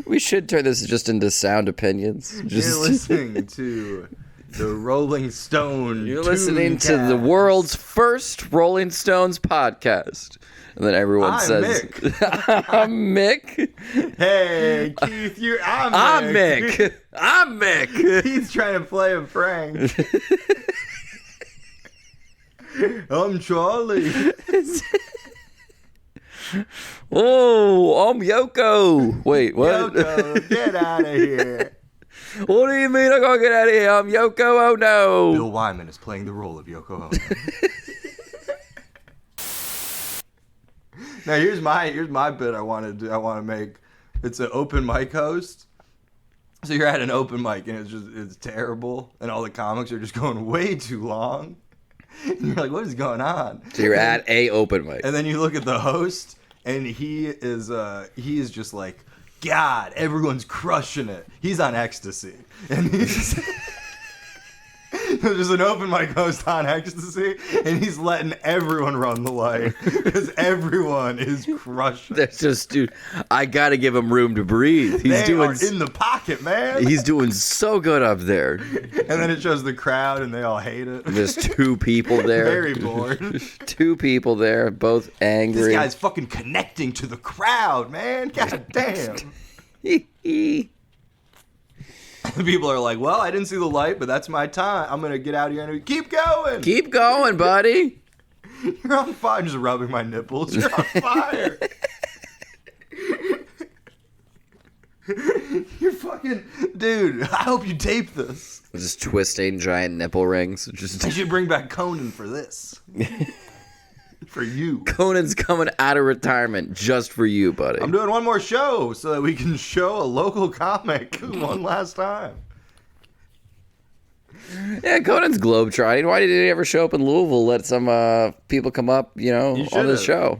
We should turn this just into sound opinions. You're listening to the Rolling Stone. You're listening to the world's first Rolling Stones podcast. And then everyone says, Mick. I'm Mick. Hey, Keith, I'm Mick. I'm Mick. Keith's trying to play a prank. I'm Charlie. Oh, I'm Yoko. Wait, what? Yoko, get out of here. What do you mean I gotta get out of here? I'm Yoko, oh no. Bill Wyman is playing the role of Yoko Ono. Now here's my bit I want to make. It's an open mic host. So you're at an open mic and it's terrible and all the comics are just going way too long. And you're like, what is going on? So you're at a open mic. And then you look at the host and he is just like, God, everyone's crushing it. He's on ecstasy. And he's there's an open mic host on ecstasy, and he's letting everyone run the light because everyone is crushing. That's just, dude, I gotta give him room to breathe. They are in the pocket, man. He's doing so good up there. And then it shows the crowd, and they all hate it. There's two people there. Very bored. Two people there, both angry. This guy's fucking connecting to the crowd, man. God damn. People are like, well, I didn't see the light, but that's my time. I'm going to get out here and keep going. Keep going, buddy. You're on fire. I'm just rubbing my nipples. You're on fire. You're fucking... Dude, I hope you tape this. Just twisting giant nipple rings. I should bring back Conan for this. For you. Conan's coming out of retirement just for you, buddy. I'm doing one more show so that we can show a local comic one last time. Yeah, Conan's globetrotting. Why did he ever show up in Louisville? Let some people come up, on the show.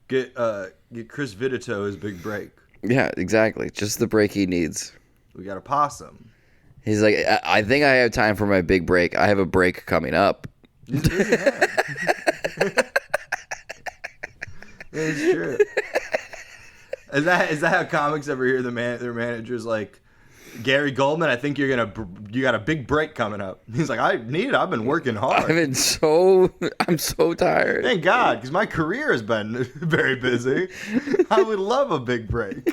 Get Chris Vitito his big break. Yeah, exactly. Just the break he needs. We got a possum. He's like, I think I have time for my big break. I have a break coming up. It's true. Is that how comics ever hear their managers like, Gary Goldman, I think you got a big break coming up. He's like, I need it. I've been working hard. I'm so tired. Thank God, because my career has been very busy. I would love a big break.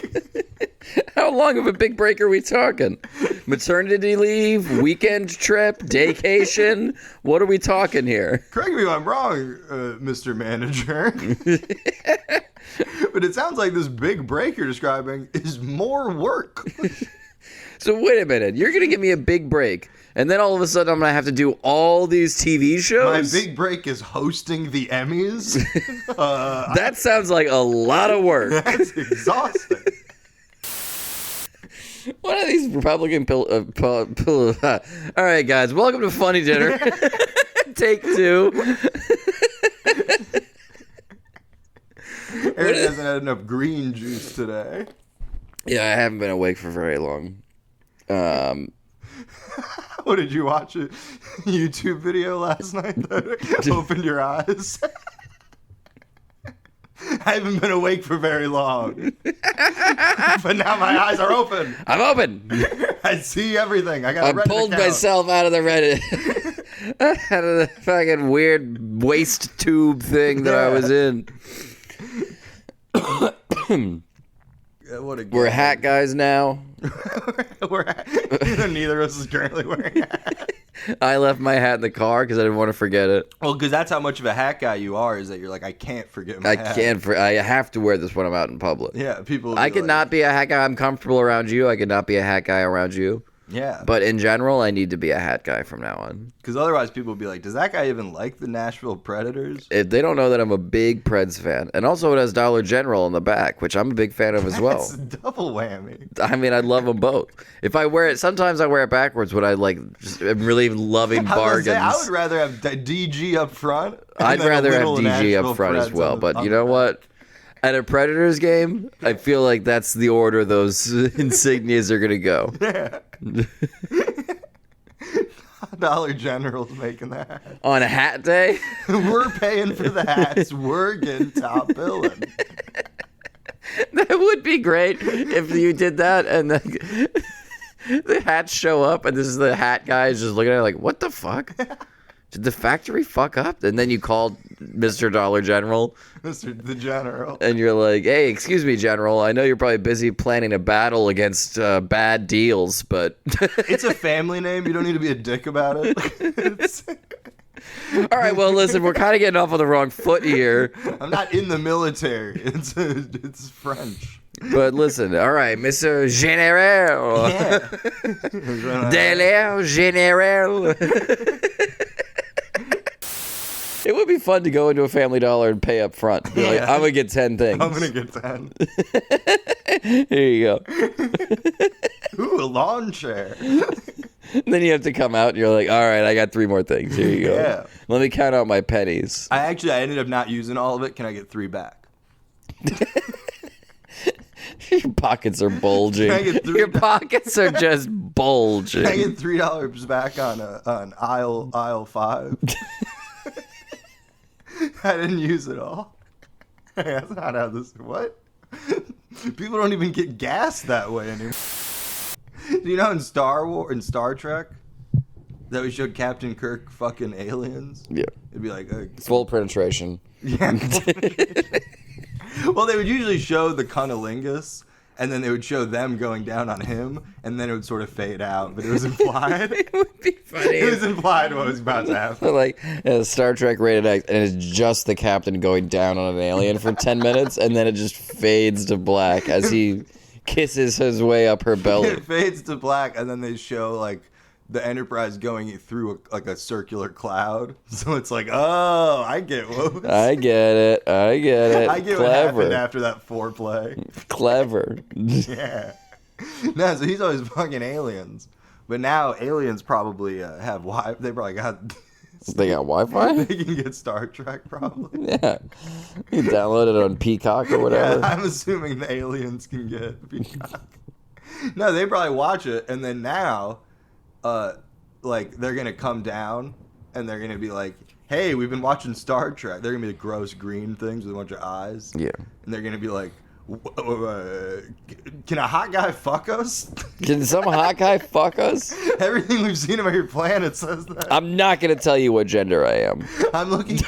How long of a big break are we talking? Maternity leave, weekend trip, daycation? What are we talking here? Correct me if I'm wrong, Mr. Manager. But it sounds like this big break you're describing is more work. So wait a minute. You're going to give me a big break, and then all of a sudden I'm going to have to do all these TV shows? My big break is hosting the Emmys. That sounds like a lot of work. That's exhausting. What are these Republican All right, guys. Welcome to Funny Dinner. Take 2. Eric hasn't had enough green juice today. Yeah, I haven't been awake for very long. What did you watch? A YouTube video last night that opened your eyes? I haven't been awake for very long. But now my eyes are open. I'm open. I see everything. I pulled myself out of the Reddit. Out of the fucking weird waste tube thing that I was in. We're hat guys now. Neither of us is currently wearing a hat. I left my hat in the car because I didn't want to forget it. Well, because that's how much of a hat guy you are, is that you're like, I can't forget my hat. I have to wear this when I'm out in public. Yeah, people. I could not be a hat guy. I'm comfortable around you. I could not be a hat guy around you. Yeah. But in general, I need to be a hat guy from now on. Because otherwise people will be like, does that guy even like the Nashville Predators? They don't know that I'm a big Preds fan. And also it has Dollar General in the back, which I'm a big fan of as well. That's a double whammy. I mean, I love them both. If I wear it, sometimes I wear it backwards when I I'm really loving bargains. I would rather have DG up front. I'd rather have DG up front as well. But you know what? At a Predators game, I feel like that's the order those insignias are going to go. Yeah. Dollar General's making that. On a hat day? We're paying for the hats. We're getting top billing. That would be great if you did that and then the hats show up and this is the hat guy is just looking at it like, what the fuck? Did the factory fuck up? And then you called Mr. Dollar General. Mr. the General. And you're like, hey, excuse me, General. I know you're probably busy planning a battle against bad deals, but... It's a family name. You don't need to be a dick about it. All right, well, listen, we're kind of getting off on the wrong foot here. I'm not in the military. It's French. But listen, all right, Mr. General. Yeah. Delaire General. It would be fun to go into a Family Dollar and pay up front. Be like, I'm going to get 10 things. I'm going to get 10. Here you go. Ooh, a lawn chair. And then you have to come out and you're like, all right, I got 3 more things. Here you go. Yeah. Let me count out my pennies. I ended up not using all of it. Can I get 3 back? Your pockets are bulging. Your pockets are just bulging. Can I get $3 back on aisle 5? I didn't use it all. That's not how this... What? People don't even get gas that way anymore. Do you know in Star Trek that we showed Captain Kirk fucking aliens? Yeah. It'd be like... full penetration. Yeah. Well, they would usually show the cunnilingus, and then they would show them going down on him, and then it would sort of fade out, but it was implied. It would be funny. It was implied what was about to happen. Like Star Trek rated X, and it's just the captain going down on an alien for 10 minutes, and then it just fades to black as he kisses his way up her belly. It fades to black, and then they show like the Enterprise going through a circular cloud. So it's like, oh, I get what. I get it. I get Clever. What happened after that foreplay. Clever. Yeah. No, so he's always fucking aliens. But now aliens probably have Wi-Fi. They probably got... They got Wi-Fi? They can get Star Trek, probably. Yeah. You download it on Peacock or whatever. Yeah, I'm assuming the aliens can get Peacock. No, they probably watch it, and then now, like, they're going to come down, and they're going to be like, hey, we've been watching Star Trek. They're going to be the gross green things with a bunch of eyes. Yeah. And they're going to be like, can a hot guy fuck us? Can some hot guy fuck us? Everything we've seen about your planet says that. I'm not going to tell you what gender I am. I'm looking...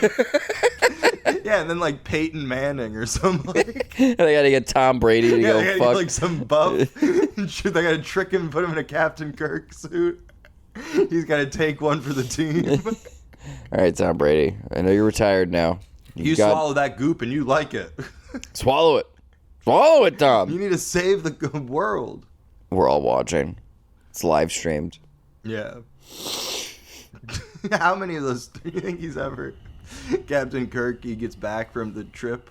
Yeah, and then like Peyton Manning or something. They got to get Tom Brady to go fuck. fuck. Like some buff. They got to trick him and put him in a Captain Kirk suit. He's got to take one for the team. All right, Tom Brady. I know you're retired now. You swallow that goop and you like it. Swallow it. Swallow it, Tom. You need to save the world. We're all watching. It's live streamed. Yeah. How many of those do you think he's ever... Captain Kirk, he gets back from the trip.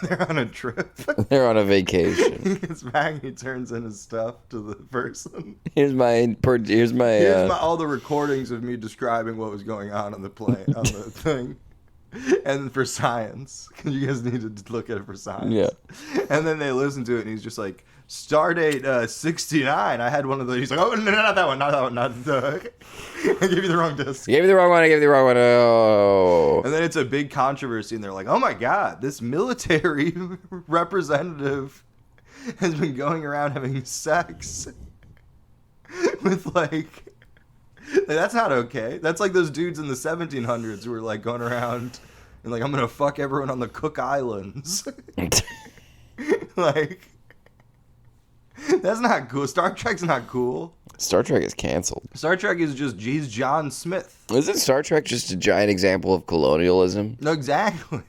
They're on a trip. They're on a vacation. He gets back and he turns in his stuff to the person. Here's my all the recordings of me describing what was going on the plane, on the thing. And for science, because you guys need to look at it for science. Yeah. And then they listen to it, and he's just like, Stardate 69. I had one of those. He's like, oh, no, not that one. Not that one. Not the... I gave you the wrong disc. You gave me the wrong one. I gave you the wrong one. Oh. And then it's a big controversy, and they're like, oh, my God, this military representative has been going around having sex with, like... That's not okay. That's like those dudes in the 1700s who were like going around and like, I'm gonna fuck everyone on the Cook Islands. Like, that's not cool. Star Trek's not cool. Star Trek is canceled. Star Trek is just, he's John Smith. Isn't Star Trek just a giant example of colonialism? No, exactly.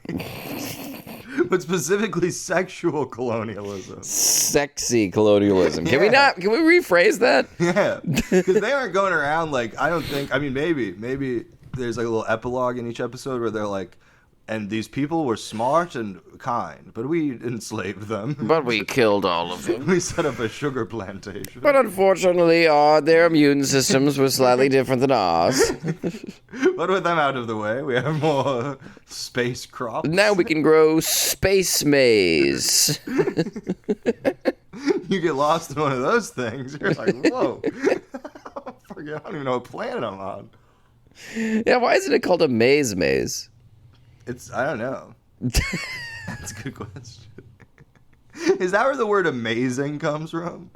But specifically sexual colonialism. Sexy colonialism. Can we rephrase that? Yeah. Because they aren't going around like, I don't think, I mean, maybe there's like a little epilogue in each episode where they're like, and these people were smart and kind, but we enslaved them. But we killed all of them. We set up a sugar plantation. But unfortunately, their immune systems were slightly different than ours. But with them out of the way, we have more space crops. Now we can grow space maize. You get lost in one of those things, you're like, whoa. I don't even know what planet I'm on. Yeah, why isn't it called a maze? I don't know. That's a good question. Is that where the word amazing comes from?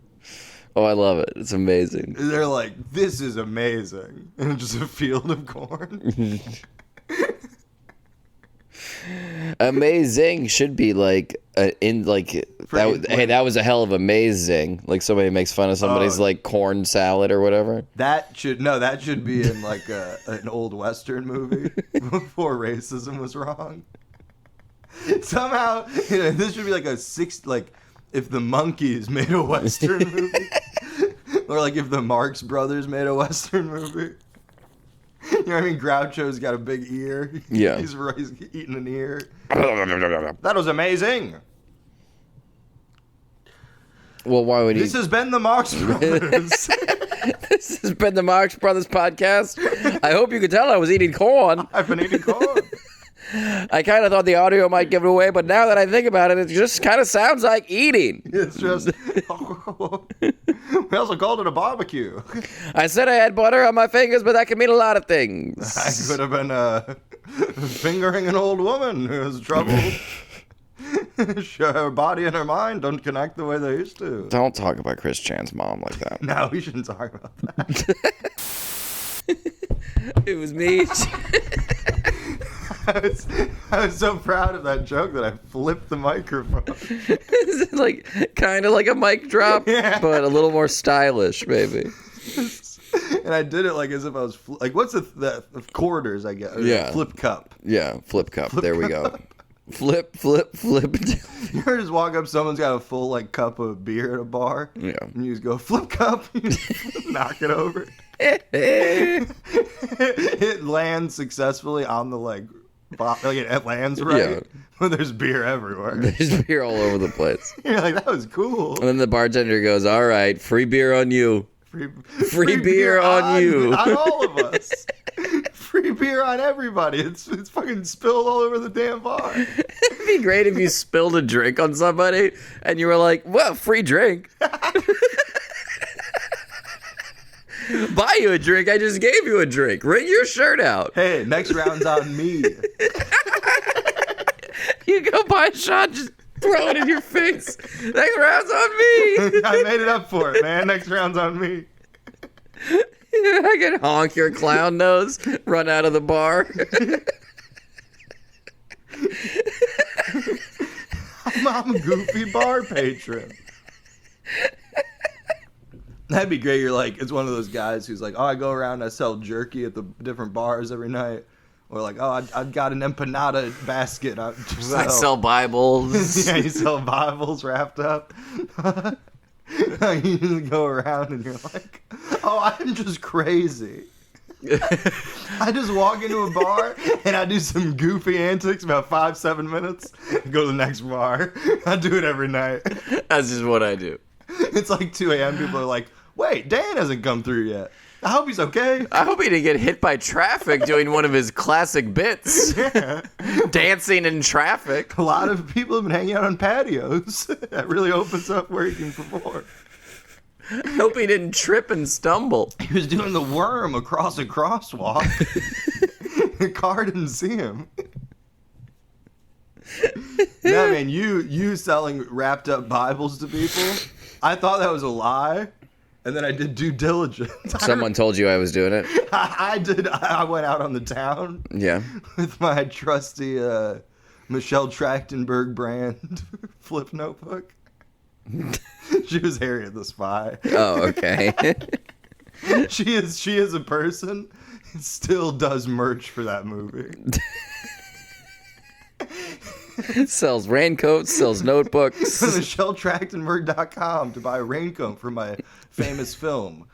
Oh, I love it. It's amazing. They're like, this is amazing. And it's just a field of corn. Amazing should be like in like hey, that was a hell of amazing. Like somebody makes fun of somebody's like corn salad or whatever. That should be in like an old Western movie before racism was wrong. Somehow, this should be like if the Monkees made a Western movie, or like if the Marx Brothers made a Western movie. You know what I mean? Groucho's got a big ear. Yeah. He's eating an ear. That was amazing. Well, why would he? This has been the Marx Brothers. This has been the Marx Brothers podcast. I hope you could tell I was eating corn. I've been eating corn. I kind of thought the audio might give it away, but now that I think about it, it just kind of sounds like eating. It's just... We also called it a barbecue. I said I had butter on my fingers, but that could mean a lot of things. I could have been fingering an old woman who has trouble. Her body and her mind don't connect the way they used to. Don't talk about Chris Chan's mom like that. No, we shouldn't talk about that. It was me. I was so proud of that joke that I flipped the microphone. It's like kind of like a mic drop, but a little more stylish, maybe. And I did it like as if I was like, what's the quarters? I guess. Yeah. Flip cup. Yeah, flip cup. There we go. cup. Flip. You ever just walk up, someone's got a full like cup of beer at a bar, Yeah. and you just go flip cup, you just knock it over. It lands successfully on the like it lands right, Yeah. but there's beer everywhere. There's beer all over the place. You're like, that was cool. And then the bartender goes, "All right, free beer on you. Free beer on you. On all of us. Free beer on everybody. It's fucking spilled all over the damn bar. It'd be great if you spilled a drink on somebody and you were like, well, free drink. Buy you a drink, I just gave you a drink. Wring your shirt out. Hey, next round's on me. You go buy a shot, just throw it in your face. Next round's on me. I made it up for it, man. Next round's on me. I can honk your clown nose, run out of the bar. I'm a goofy bar patron. That'd be great. You're like, it's one of those guys who's like, oh, I go around, I sell jerky at the different bars every night. Or like, oh, I've got an empanada basket. I sell Bibles. Yeah, you sell Bibles wrapped up. You just go around and you're like, oh, I'm just crazy. I just walk into a bar and I do some goofy antics about 5-7 minutes. Go to the next bar. I do it every night. That's just what I do. It's like 2 a.m. People are like, wait, Dan hasn't come through yet. I hope he's okay. I hope he didn't get hit by traffic doing one of his classic bits. Yeah. Dancing in traffic. A lot of people have been hanging out on patios. That really opens up where he can perform. I hope he didn't trip and stumble. He was doing the worm across a crosswalk. The car didn't see him. No, man, you selling wrapped up Bibles to people, I thought that was a lie. And then I did due diligence. Someone told you I was doing it? I did. I went out on the town. Yeah. With my trusty Michelle Trachtenberg brand flip notebook. She was Harriet the Spy. Oh, okay. She is a person. Still does merch for that movie. Sells raincoats, sells notebooks. MichelleTrachtenberg.com to buy a raincoat for my famous film.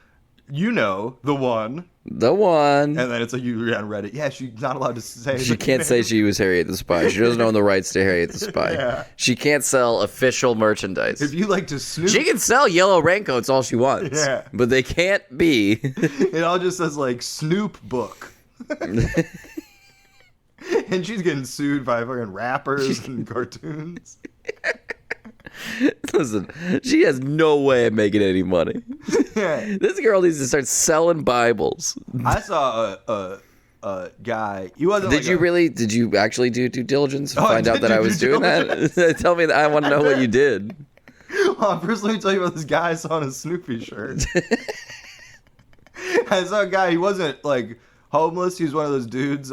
You know, the one. The one. And then it's like you on Reddit. Yeah, she's not allowed to say. She can't say she was Harriet the Spy. She doesn't own the rights to Harriet the Spy. Yeah. She can't sell official merchandise. If you like to snoop, She can sell yellow raincoats all she wants. Yeah. But they can't be. It all just says like Snoop book. And she's getting sued by fucking rappers and cartoons. Listen, she has no way of making any money. Yeah. This girl needs to start selling Bibles. I saw a guy. He wasn't. Did you actually do due diligence to Oh, I find out did that do I was due doing that? Tell me that. I want to know what you did. First, let me tell you about this guy I saw in a Snoopy shirt. I saw a guy. He wasn't like homeless. He was one of those dudes.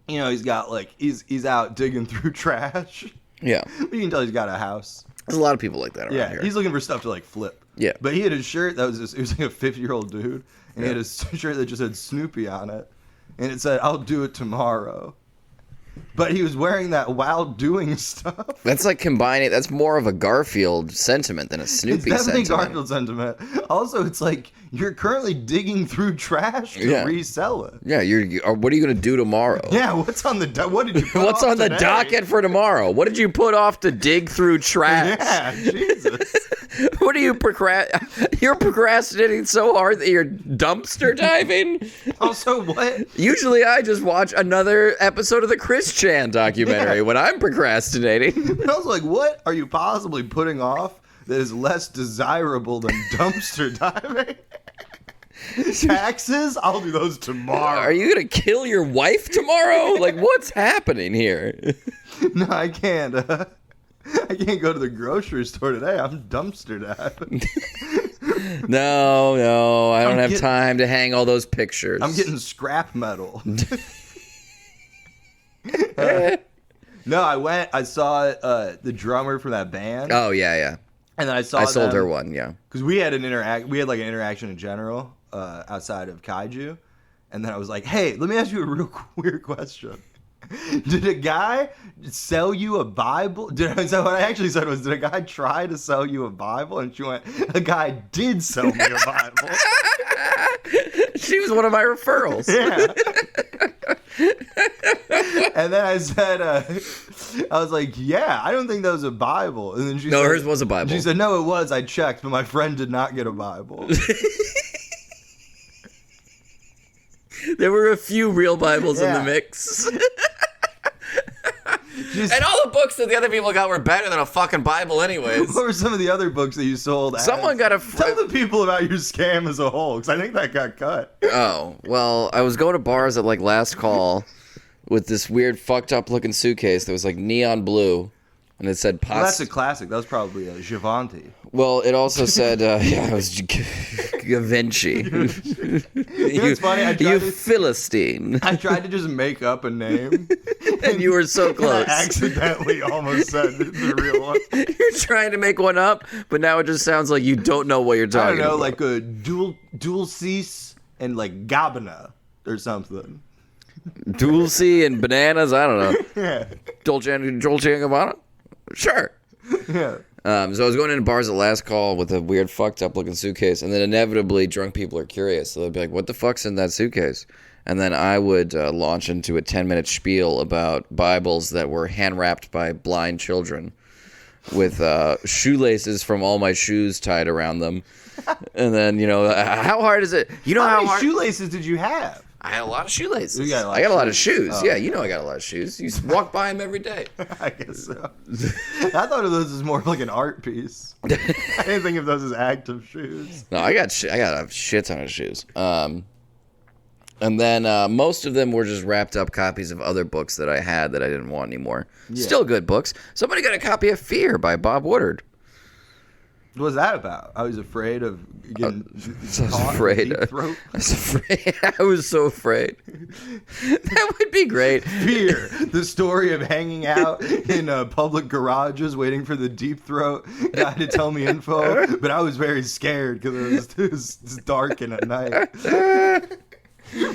He's got like he's out digging through trash. Yeah. But you can tell he's got a house. There's a lot of people like that around here. He's looking for stuff to like flip. Yeah. But he had a shirt that was it was like a 50-year-old dude, and he had a shirt that just had Snoopy on it, and it said, "I'll do it tomorrow." But he was wearing that while doing stuff. That's like combining. That's more of a Garfield sentiment than a Snoopy It's definitely sentiment. Garfield sentiment. Also, it's like you're currently digging through trash to resell it. Yeah, what are you going to do tomorrow? Yeah, what's on the what did you put What's off on the today? docket for tomorrow? What did you put off to dig through trash? Yeah, Jesus. What are you You're procrastinating so hard that you're dumpster diving? Also, what? Usually I just watch another episode of the Chris Chan documentary when I'm procrastinating. And I was like, what are you possibly putting off that is less desirable than dumpster diving? Taxes? I'll do those tomorrow. Are you going to kill your wife tomorrow? Like, what's happening here? No, I can't. I can't go to the grocery store today. I'm dumpster diving. No, I don't have time to hang all those pictures. I'm getting scrap metal. No, I saw the drummer for that band. Oh, yeah. And then I sold her one, yeah. Because we had like an interaction in general outside of Kaiju. And then I was like, hey, let me ask you a real weird question. Did a guy sell you a Bible? So what I actually said was, did a guy try to sell you a Bible? And she went, a guy did sell me a Bible. She was one of my referrals. Yeah. And then I said, I was like, yeah, I don't think that was a Bible. And then she said, hers was a Bible. She said, no, it was. I checked, but my friend did not get a Bible. There were a few real Bibles in the mix. And all the books that the other people got were better than a fucking Bible anyways. What were some of the other books that you sold? Someone got a... Tell the people about your scam as a whole, because I think that got cut. Oh, well, I was going to bars at, like, last call with this weird fucked up looking suitcase that was, like, neon blue. And it said... Well, that's a classic. That was probably a Givenchy. Well, it also said, it was Givenchy. It's funny. You Philistine. I tried to just make up a name. And you were so close. I accidentally almost said the real one. You're trying to make one up, but now it just sounds like you don't know what you're talking about. I don't know, like a Dulcis and like Gabbana or something. Dulce and bananas? I don't know. Yeah. Dolce and Gabbana? Sure. Yeah. So I was going into bars at last call with a weird fucked up looking suitcase, and then inevitably drunk people are curious. So they'll be like, what the fuck's in that suitcase? And then I would launch into a 10-minute spiel about Bibles that were hand-wrapped by blind children with shoelaces from all my shoes tied around them. And then, how hard is it? You know how many hard... shoelaces did you have? I had a lot of shoelaces. You got a lot I got of a lot of shoes. shoes. Oh. Yeah, I got a lot of shoes. You walk by them every day. I guess so. I thought of those as more like an art piece. I didn't think of those as active shoes. No, I got a shit ton of shoes. And then most of them were just wrapped up copies of other books that I had that I didn't want anymore. Yeah. Still good books. Somebody got a copy of Fear by Bob Woodard. What was that about? I was afraid of getting I was afraid. I was so afraid. That would be great. Fear, the story of hanging out in public garages waiting for the deep throat guy to tell me info. But I was very scared because it was dark and at night.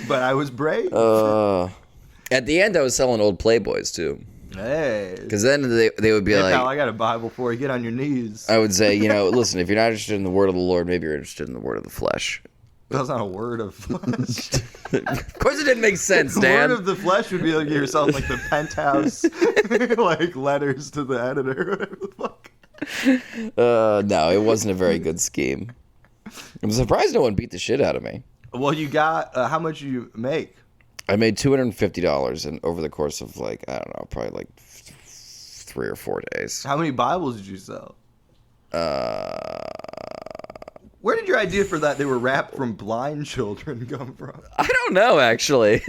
But I was brave. At the end, I was selling old Playboys, too. Hey. Because then they would be like... pal, I got a Bible for you. Get on your knees. I would say, listen, if you're not interested in the word of the Lord, maybe you're interested in the word of the flesh. That's not a word of flesh. Of course it didn't make sense, Dan. The word of the flesh would be like you're selling like the penthouse, like letters to the editor, whatever the fuck. No, it wasn't a very good scheme. I'm surprised no one beat the shit out of me. Well, you got, how much did you make? I made $250 and over the course of like, I don't know, probably like 3 or 4 days. How many Bibles did you sell? Where did your idea for that they were wrapped from blind children come from? I don't know, actually.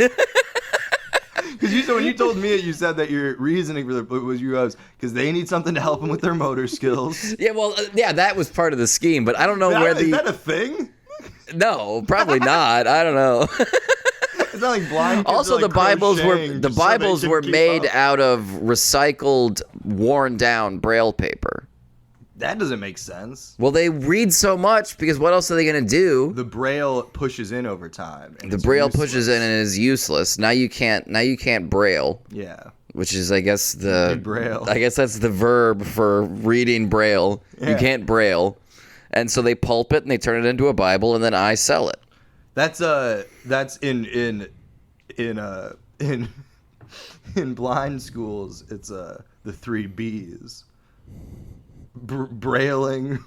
Because Because when you told me it, you said that your reasoning for the book was because they need something to help them with their motor skills. Yeah, well, that was part of the scheme, but I don't know where Is that a thing? No, probably not. I don't know. It's not like blind kids Also, are like the Bibles were keep made up. out of recycled, worn down Braille paper. That doesn't make sense. Well, they read so much because what else are they going to do? The Braille pushes in over time. The Braille pushes in and is useless. Now you can't Braille. Yeah. Which is, I guess, Braille. I guess that's the verb for reading Braille. Yeah. You can't Braille. And so they pulp it and they turn it into a Bible and then I sell it. That's in blind schools. It's the 3 B's. Brailing,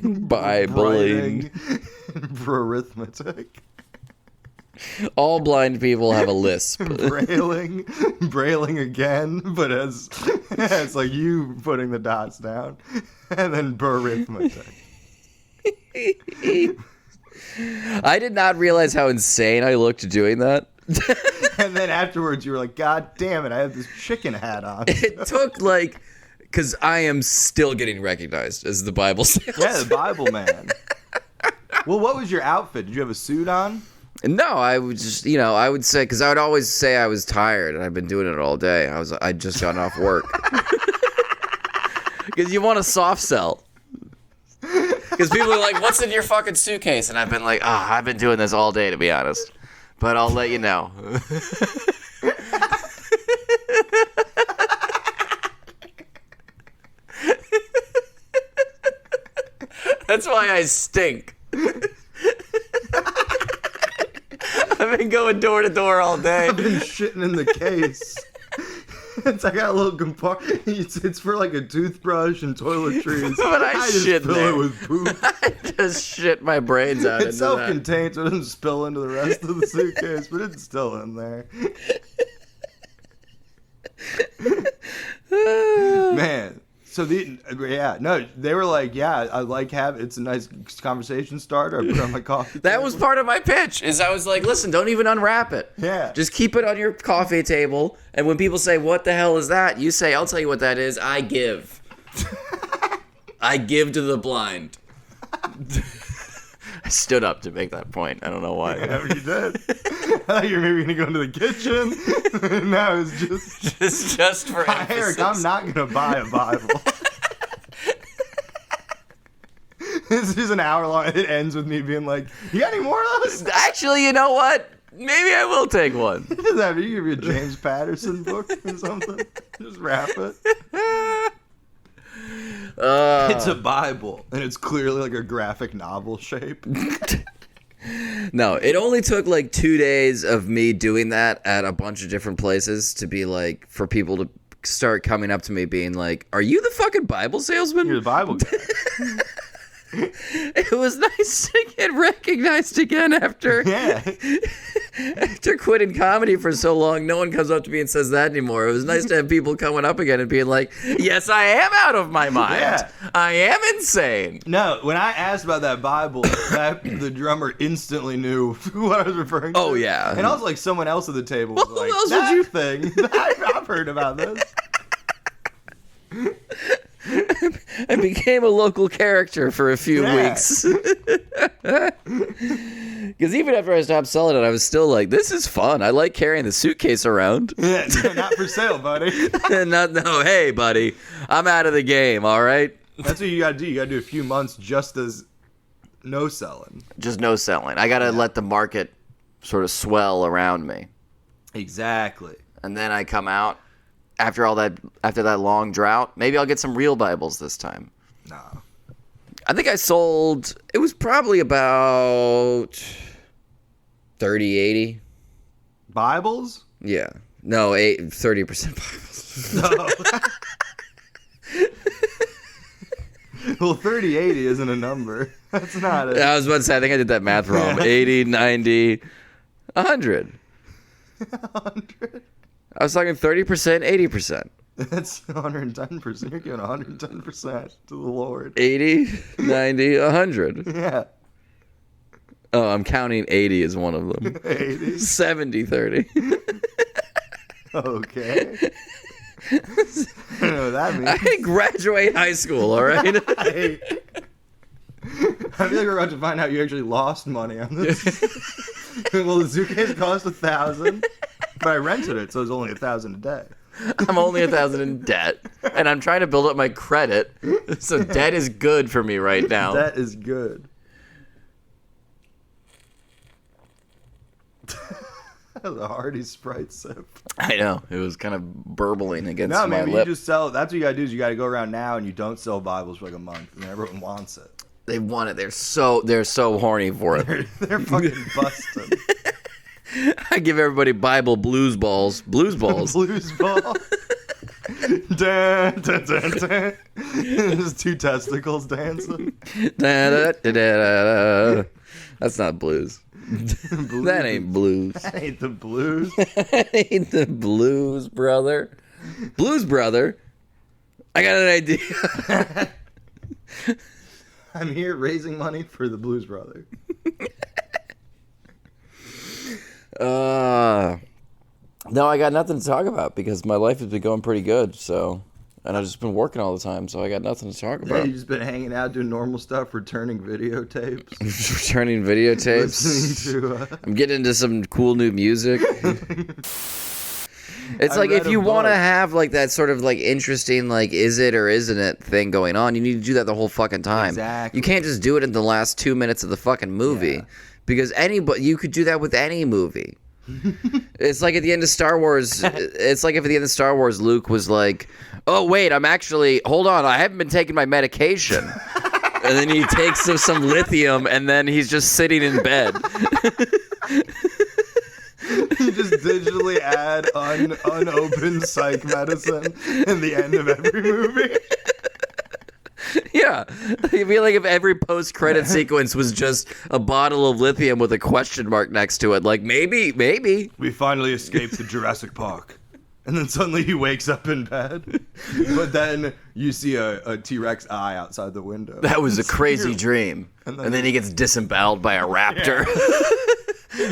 Bibling. arithmetic. All blind people have a lisp. Brailing again, but as like you putting the dots down, and then arithmetic. I did not realize how insane I looked doing that. And then afterwards, you were like, "God damn it! I have this chicken hat on." It took because I am still getting recognized as the Bible salesman. Yeah, the Bible man. Well, what was your outfit? Did you have a suit on? No, I would just, I would say, because I would always say I was tired, and I've been doing it all day. I'd just gotten off work. Because you want to soft sell. Because people are like, "What's in your fucking suitcase?" And I've been like, I've been doing this all day, to be honest. But I'll let you know. That's why I stink. I've been going door to door all day. I've been shitting in the case. It's I got a little compartment. It's for like a toothbrush and toiletries. But I just shit fill there. it with poop. I just shit my brains out. It's self-contained, so it doesn't spill into the rest of the suitcase, but it's still in there. Man. So they were like, I like it's a nice conversation starter. I put it on my coffee That table. was part of my pitch. Is I was like, listen, don't even unwrap it. Yeah. Just keep it on your coffee table. And when people say, "What the hell is that?" you say, "I'll tell you what that is. I give. I give to the blind." I stood up to make that point. I don't know why. Yeah, you did. I thought you were maybe going to go into the kitchen. No, it's just for emphasis. Eric, I'm not going to buy a Bible. This is an hour long. It ends with me being like, "You got any more of those?" Actually, you know what? Maybe I will take one. It doesn't have to. You give me a James Patterson book or something. Just wrap it. It's a Bible, and it's clearly like a graphic novel shape. No, it only took 2 days of me doing that at a bunch of different places to be for people to start coming up to me being like, "Are you the fucking Bible salesman?" You're the Bible guy. It was nice to get recognized again after quitting comedy for so long. No one comes up to me and says that anymore. It was nice to have people coming up again and being like, "Yes, I am out of my mind. Yeah. I am insane." No, when I asked about that Bible, the drummer instantly knew what I was referring to. Oh, yeah. And I was like, someone else at the table was Who like, else "That would you- thing, I've heard about this." I became a local character for a few weeks. Because even after I stopped selling it, I was still like, "This is fun. I like carrying the suitcase around." Yeah, not for sale, buddy. Hey, buddy, I'm out of the game, all right? That's what you gotta do. You gotta do a few months just as no selling. Just no selling. I got to let the market sort of swell around me. Exactly. And then I come out after that long drought. Maybe I'll get some real Bibles this time. No. I think I sold, it was probably about 30, 80. Bibles? Yeah. No, 30% Bibles. No. Well, 30/80 isn't a number. That's not it. I was about to say, I think I did that math wrong. 80, 90, 100. 100? I was talking 30%, 80%. That's 110%. You're giving 110% to the Lord. 80, 90, 100. Yeah. Oh, I'm counting 80 as one of them. 80. 70, 30. Okay. I don't know what that means. I didn't graduate high school, all right? I feel like we're about to find out you actually lost money on this. Well, the suitcase cost $1,000, but I rented it, so it was only $1,000 a day. I'm only $1,000 in debt, and I'm trying to build up my credit, so debt is good for me right now. That is good. That was a hearty Sprite sip. I know. It was kind of burbling against No, my man, lip. you just sell. That's what you gotta do. Is you gotta go around now and you don't sell Bibles for like a month, and everyone wants it. They want it. They're so horny for it. They're fucking busted. I give everybody Bible blues balls. Blues balls. Blues ball. Dun, dun, dun, dun. There's two testicles dancing. Da, da, da, da, da. That's not blues. Blues. That ain't blues. That ain't the blues. That ain't the blues, brother. Blues, brother. I got an idea. I'm here raising money for the Blues Brother. No, I got nothing to talk about because my life has been going pretty good. So, and I've just been working all the time, so I got nothing to talk Yeah, about. you just been hanging out doing normal stuff, returning videotapes. Returning videotapes. Listening to, I'm getting into some cool new music. It's I like read if a you want to book. have like that sort of like interesting like is it or isn't it thing going on, you need to do that the whole fucking time. Exactly. You can't just do it in the last 2 minutes of the fucking movie. Yeah. Because you could do that with any movie. It's like at the end of Star Wars. It's like if at the end of Star Wars, Luke was like, "Oh wait, hold on, I haven't been taking my medication," and then he takes some lithium, and then he's just sitting in bed. You just digitally add unopened psych medicine in the end of every movie. Yeah, I feel like if every post-credit sequence was just a bottle of lithium with a question mark next to it, like maybe. We finally escaped the Jurassic Park. And then suddenly he wakes up in bed. But then you see a T-Rex eye outside the window. That was a crazy dream. And then he gets disemboweled by a raptor.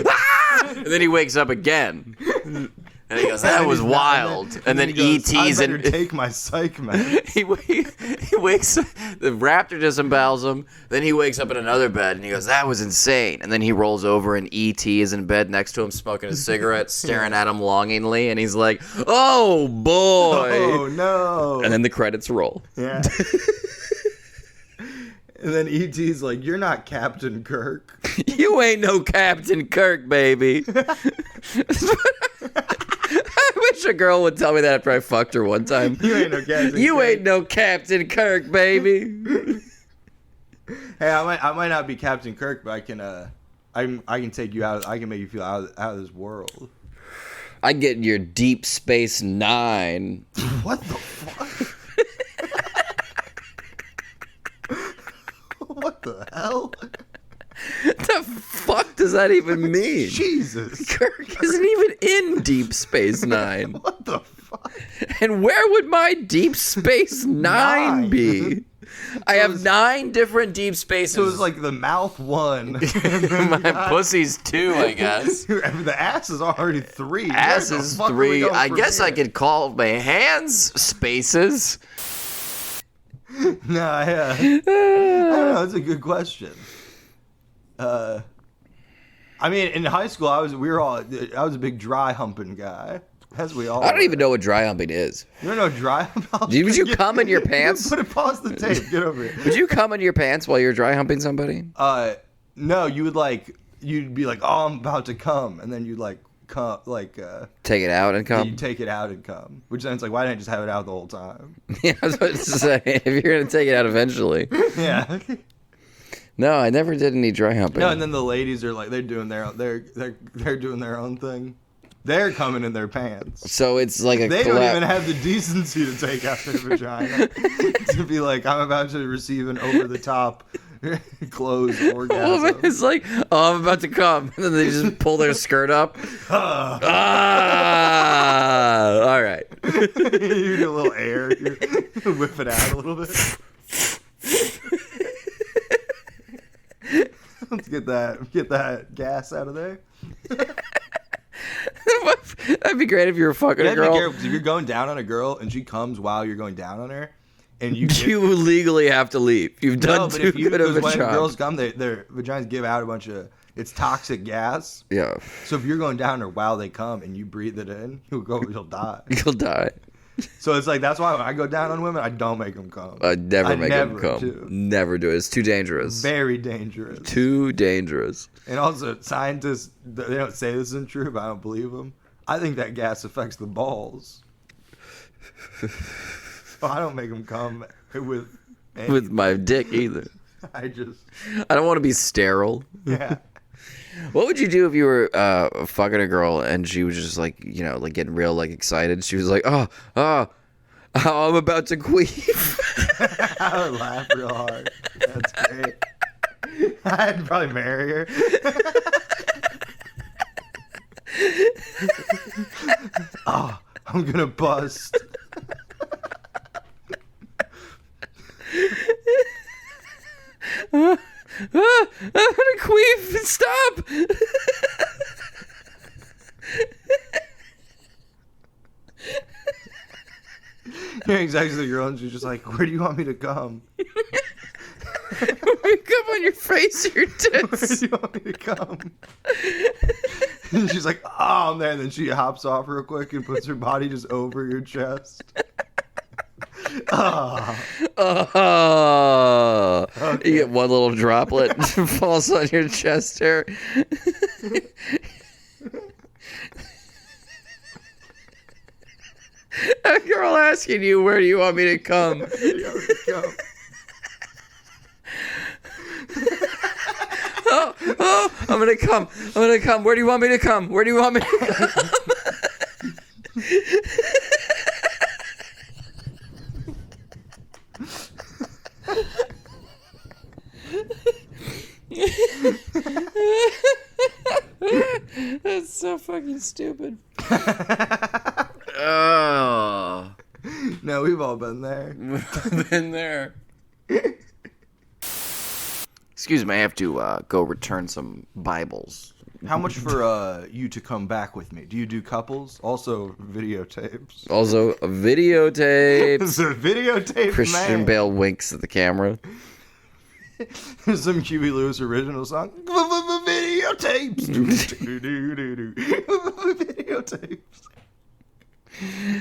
Ah! And then he wakes up again. And he goes, that was wild. And then he goes, E.T.'s I better take my psych meds. he wakes up, the raptor disembowels him, then he wakes up in another bed and he goes, that was insane. And then he rolls over and E.T. is in bed next to him smoking a cigarette, staring at him longingly, and he's like, oh boy. Oh no. And then the credits roll. Yeah. And then E.T.'s like, you're not Captain Kirk. You ain't no Captain Kirk, baby. I wish a girl would tell me that after I fucked her one time. You ain't no Captain You Kirk. ain't no Captain Kirk, baby. Hey, I might not be Captain Kirk, but I can take you out. I can make you feel out of this world. I get in your Deep Space Nine. What the fuck? What the hell? The fuck does that even mean? Jesus. Kirk isn't even in Deep Space Nine. What the fuck? And where would my Deep Space Nine Nine. be? I have 9 different deep spaces. So it was like the mouth 1. My pussy's 2, I guess. The ass is already 3. Ass Where the is fuck are we 3. going I from guess I here? could call my hands spaces. No, yeah. I don't know. That's a good question. I mean, in high school, I was a big dry humping guy, as we all. I don't were. even know what dry humping is. You don't know dry humping? Would you cum in your pants? Put it pause the tape. Get over here. Would you cum in your pants while you're dry humping somebody? No, you'd be like, oh, I'm about to come, and then you'd like come, Take it out and cum? you take it out and come, which then it's like, why didn't I just have it out the whole time? Yeah, I was about to say, if you're going to take it out eventually. Yeah. No, I never did any dry humping. No, and then the ladies are like, they're doing their own thing. They're coming in their pants. So it's like a They don't even have the decency to take out their vagina to be like, I'm about to receive an over-the-top closed orgasm. It's like, oh, I'm about to come. And then they just pull their skirt up. Ah! All right. You get a little air. You whip it out a little bit. Let's get that gas out of there. That'd be great if you were fucking You a have to be girl. careful, 'cause if you're going down on a girl and she comes while you're going down on her, and you get, You legally have to leave. You've done no, but too if you good of a when job. girls come, their vaginas give out a bunch of it's toxic gas. Yeah, So if you're going down there while they come and you breathe it in, you'll die. you'll die. So it's like that's why when I go down on women, I don't make them come. I never make them never come. do. Never do it. It's too dangerous. Very dangerous. Too dangerous. And also, scientists, they don't say this isn't true, but I don't believe them. I think that gas affects the balls. Oh, I don't make them come with With my dick either. I just, I don't want to be sterile. yeah. What would you do if you were fucking a girl and she was just like, you know, like getting real like excited? She was like, oh, I'm about to queef. I would laugh real hard. That's great. I'd probably marry her. Oh, I'm gonna bust. I'm gonna queef. Stop. You're exactly the girl, and she's just like, "Where do you want me to come? Come on your face, your Where tits. do you want me to come?" And she's like, "Oh, man!" And then she hops off real quick and puts her body just over your chest. Oh, Oh, Okay. you get one little droplet falls on your chest hair. A girl asking you, where do you want me to come? where do you want me to come? Oh, I'm gonna come. I'm gonna come. Where do you want me to come? Where do you want me to come? That's so fucking stupid. Oh, No, we've all been there. been there. Excuse me, I have to go return some Bibles. How much for you to come back with me? Do you do couples? Also videotapes. Also, a videotape. It's a videotape, Christian man. Bale winks at the camera. Some Huey Lewis original song. Videotapes. Videotapes.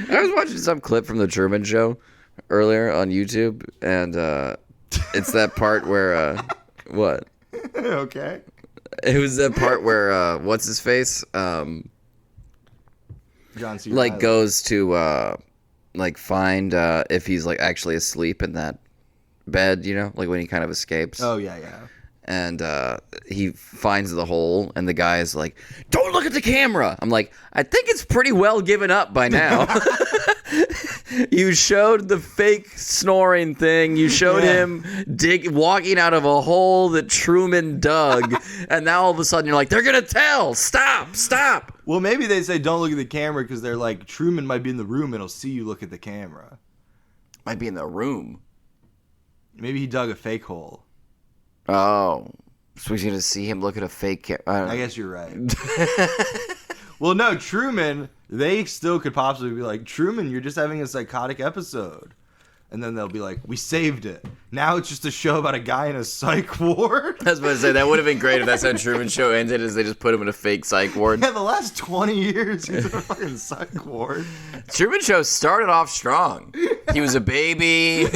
I was watching some clip from the Truman Show earlier on YouTube, and it's that part where what? Okay. It was that part where what's his face? John C. Like Reilly. goes to like find if he's like actually asleep in that bed, you know, like when he kind of escapes. Oh yeah, yeah. And he finds the hole, and the guy is like, "Don't look at the camera." I'm like, I think it's pretty well given up by now. You showed the fake snoring thing. You showed him walking out of a hole that Truman dug, and now all of a sudden you're like, they're gonna tell. Stop. Well, maybe they say don't look at the camera because they're like Truman might be in the room and he'll see you look at the camera. Might be in the room. Maybe he dug a fake hole. Oh, so he's gonna see him look at a fake camera. I guess you're right. Well, no, Truman, they still could possibly be like, Truman, you're just having a psychotic episode. And then they'll be like, we saved it. Now it's just a show about a guy in a psych ward. I was about to say, that would have been great if that's how Truman Show ended, is they just put him in a fake psych ward. Yeah, the last 20 years, he's in a fucking psych ward. Truman Show started off strong. He was a baby.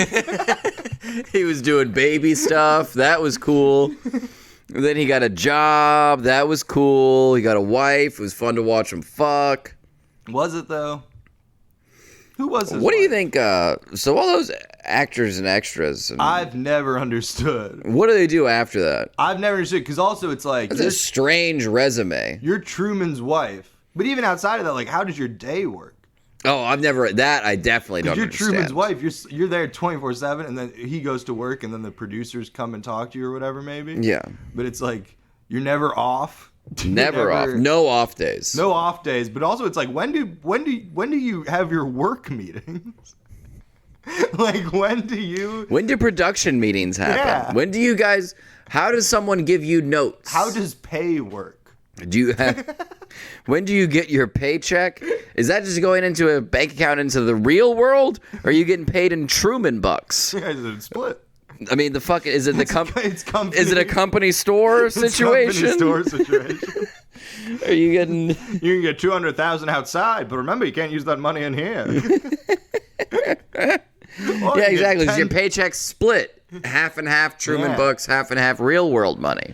He was doing baby stuff. That was cool. Then he got a job. That was cool. He got a wife. It was fun to watch him fuck. Was it, though? Who was his What do you wife? think? So all those actors and extras, and I've never understood. what do they do after that? I've never understood, because also it's like, It's a strange resume. you're Truman's wife. But even outside of that, like, how does your day work? Oh, I definitely don't You're understand. Truman's wife. You're there 24/7, and then he goes to work, and then the producers come and talk to you or whatever, maybe. Yeah. But it's like you're never off. You're Never off. No off days. No off days. But also, it's like when do you have your work meetings? Like when do you? When do production meetings happen? Yeah. When do you guys? How does someone give you notes? How does pay work? do you have? When do you get your paycheck? Is that just going into a bank account into the real world? Or are you getting paid in Truman bucks? Yeah, it's split. I mean, the fuck is it the company, is it a company store situation? Company store situation. Are you getting? You can get 200,000 outside, but remember, you can't use that money in here. Yeah, exactly. Your paycheck's split, half and half Truman bucks, half and half real world money.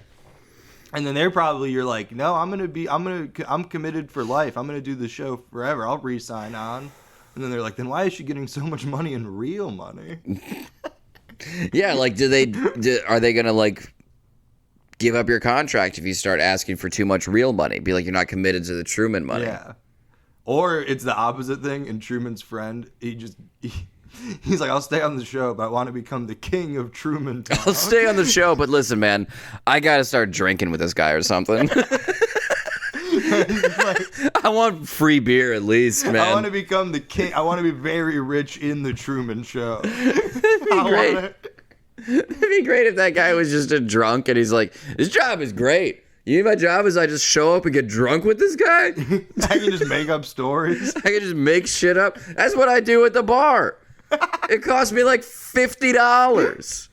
And then you're like, no, I'm committed for life. I'm gonna do the show forever. I'll re-sign on. And then they're like, then why is she getting so much money in real money? Yeah, like, are they gonna like give up your contract if you start asking for too much real money? Be like, you're not committed to the Truman money. Yeah. Or it's the opposite thing. And Truman's friend, he's like, I'll stay on the show, but I want to become the king of Truman Town. I'll stay on the show, but listen, man, I gotta start drinking with this guy or something. I want free beer at least, man. I want to become the king. I want to be very rich in the Truman Show. It'd be great if that guy was just a drunk and he's like, this job is great. You know, my job is I just show up and get drunk with this guy? I can just make up stories. I can just make shit up. That's what I do at the bar. It costs me like $50.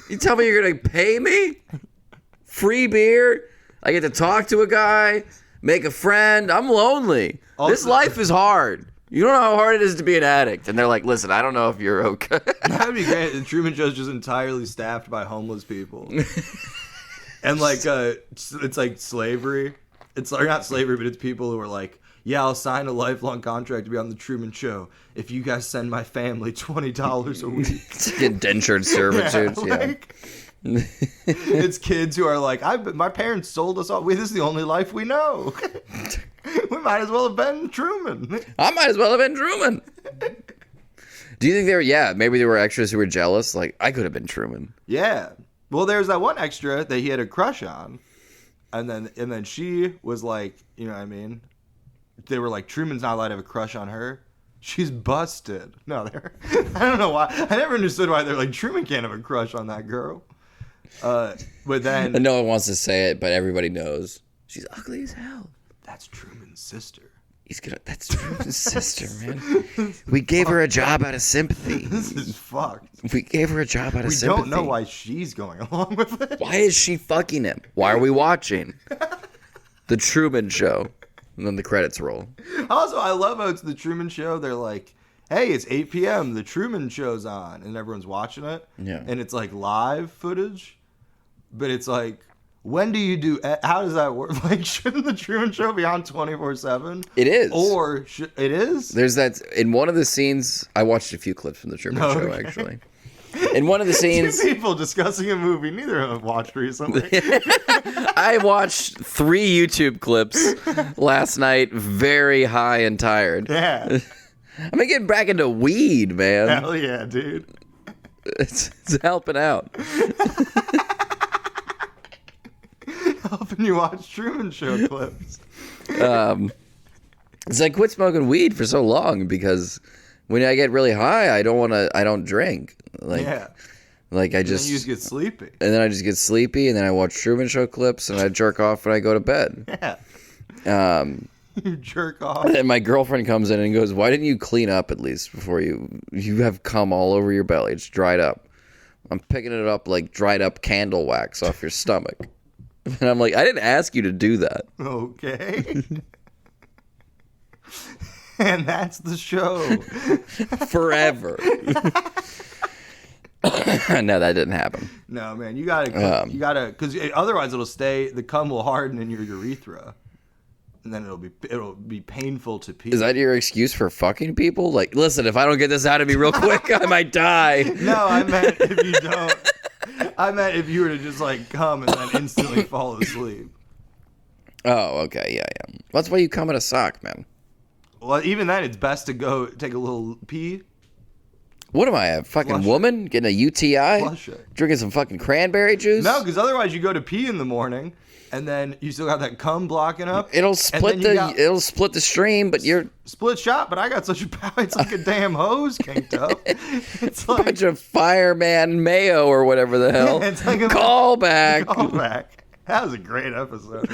You tell me you're going to pay me? Free beer? I get to talk to a guy, make a friend. I'm lonely. Also, this life is hard. You don't know how hard it is to be an addict. And they're like, listen, I don't know if you're okay. That would be great. The Truman Show's just entirely staffed by homeless people. And like, it's like slavery. It's like, not slavery, but it's people who are like, yeah, I'll sign a lifelong contract to be on the Truman Show if you guys send my family $20 a week. It's like indentured servitude. It's kids who are like, my parents sold us all. This is the only life we know. We might as well have been Truman. I might as well have been Truman. Do you think maybe there were extras who were jealous? Like, I could have been Truman. Yeah. Well, there's that one extra that he had a crush on. And then she was like, you know what I mean? They were like, Truman's not allowed to have a crush on her. She's busted. No, I don't know why. I never understood why they're like, Truman can't have a crush on that girl. But then... No one wants to say it, but everybody knows. She's ugly as hell. That's Truman's sister. That's Truman's sister, man. We gave her a job out of sympathy. This is fucked. We gave her a job out of sympathy. We don't know why she's going along with it. Why is she fucking him? Why are we watching? The Truman Show. And then the credits roll. Also, I love how it's the Truman Show. They're like, hey, it's 8 p.m. The Truman Show's on. And everyone's watching it. Yeah. And it's like live footage. But it's like, when do you do... How does that work? Like, shouldn't the Truman Show be on 24/7? It is. Or it is? There's that... In one of the scenes... I watched a few clips from the Truman Show, actually. In one of the scenes... Two people discussing a movie neither of them have watched recently. I watched 3 YouTube clips last night, very high and tired. Yeah. I'm gonna get back into weed, man. Hell yeah, dude. It's helping out. Helping you watch Truman Show clips. It's like, quit smoking weed for so long because when I get really high, I don't drink. Like, yeah. Like I just... And you just get sleepy. And then I just get sleepy, and then I watch Truman Show clips, and I jerk off when I go to bed. Yeah. You jerk off. And then my girlfriend comes in and goes, why didn't you clean up at least before you have cum all over your belly? It's dried up. I'm picking it up like dried up candle wax off your stomach. And I'm like, I didn't ask you to do that. Okay. And that's the show. Forever. No, that didn't happen. No, man, you gotta, because otherwise it'll stay. The cum will harden in your urethra, and then it'll be painful to pee. Is that your excuse for fucking people? Like, listen, if I don't get this out of me real quick, I might die. No, I meant if you don't. I meant if you were to just like come and then instantly fall asleep. Oh, okay, yeah. That's why you come in a sock, man. Well, even then, it's best to go take a little pee. What am I, a fucking woman? Getting a UTI? Flush it. Drinking some fucking cranberry juice? No, because otherwise you go to pee in the morning, and then you still got that cum blocking up. It'll split the stream, but you're... Split shot, but I got such a power. It's like a damn hose kinked up. It's like... a bunch of fireman mayo or whatever the hell. Yeah, it's like Call back. Call back. That was a great episode.